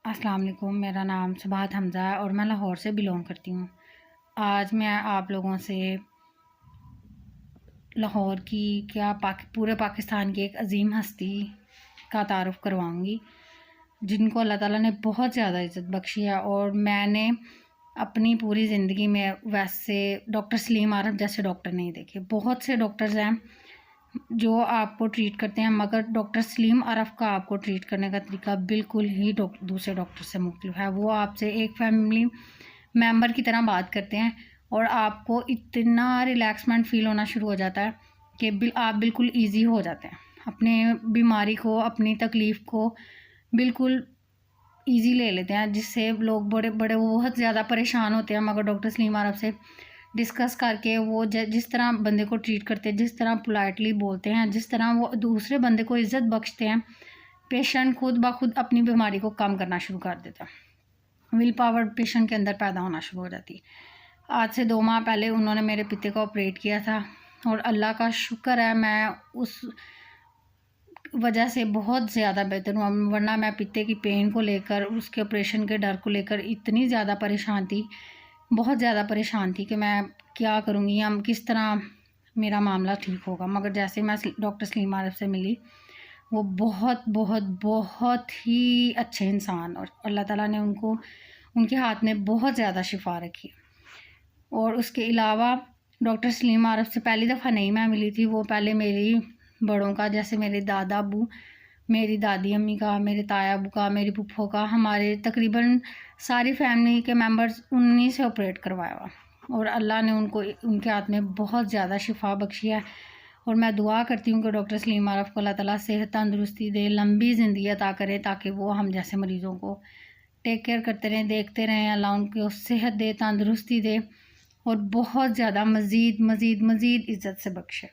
السلام علیکم، میرا نام سبات حمزہ ہے اور میں لاہور سے بلونگ کرتی ہوں۔ آج میں آپ لوگوں سے لاہور کی پورے پاکستان کی ایک عظیم ہستی کا تعارف کرواؤں گی، جن کو اللہ تعالیٰ نے بہت زیادہ عزت بخشی ہے۔ اور میں نے اپنی پوری زندگی میں ویسے ڈاکٹر سلیم عارف جیسے ڈاکٹر نہیں دیکھے۔ بہت سے ڈاکٹرز ہیں جو آپ کو ٹریٹ کرتے ہیں، مگر ڈاکٹر سلیم عارف کا آپ کو ٹریٹ کرنے کا طریقہ بالکل ہی دوسرے ڈاکٹر سے مختلف ہے۔ وہ آپ سے ایک فیملی ممبر کی طرح بات کرتے ہیں اور آپ کو اتنا ریلیکسمنٹ فیل ہونا شروع ہو جاتا ہے کہ آپ بالکل ایزی ہو جاتے ہیں، اپنے بیماری کو، اپنی تکلیف کو بالکل ایزی لے لیتے ہیں، جس سے لوگ بڑے بہت زیادہ پریشان ہوتے ہیں، مگر ڈاکٹر سلیم عارف سے ڈسکس کر کے وہ جس طرح بندے کو ٹریٹ کرتے ہیں، جس طرح پولائٹلی بولتے ہیں، جس طرح وہ دوسرے بندے کو عزت بخشتے ہیں، پیشنٹ خود بخود اپنی بیماری کو کم کرنا شروع کر دیتا ہے، ول پاور پیشنٹ کے اندر پیدا ہونا شروع ہو جاتی ہے۔ آج سے 2 ماہ پہلے انہوں نے میرے پتے کو آپریٹ کیا تھا اور اللہ کا شکر ہے میں اس وجہ سے بہت زیادہ بہتر ہوں، ورنہ میں پتے کی پین کو لے کر، اس کے آپریشن کے ڈر کو لے کر اتنی زیادہ پریشان تھی، بہت زیادہ پریشان تھی کہ میں کیا کروں گی، کس طرح میرا معاملہ ٹھیک ہوگا۔ مگر جیسے میں ڈاکٹر سلیم عارف سے ملی، وہ بہت بہت بہت ہی اچھے انسان، اور اللہ تعالیٰ نے ان کے ہاتھ میں بہت زیادہ شفا رکھی۔ اور اس کے علاوہ ڈاکٹر سلیم عارف سے پہلی دفعہ نہیں میں ملی تھی، وہ پہلے میری بڑوں کا، جیسے میرے دادا ابو، میری دادی امی کا، میرے تایا ابو کا، میری پھپھو کا، ہمارے تقریباً ساری فیملی کے ممبرز انہی سے آپریٹ کروایا ہوا، اور اللہ نے ان کے ہاتھ میں بہت زیادہ شفا بخشی ہے۔ اور میں دعا کرتی ہوں کہ ڈاکٹر سلیم عارف کو اللہ تعالیٰ صحت تندرستی دے، لمبی زندگی عطا کرے، تاکہ وہ ہم جیسے مریضوں کو ٹیک کیئر کرتے رہیں، دیکھتے رہیں، اللہ ان کو صحت دے، تندرستی دے، اور بہت زیادہ مزید عزت سے بخشے۔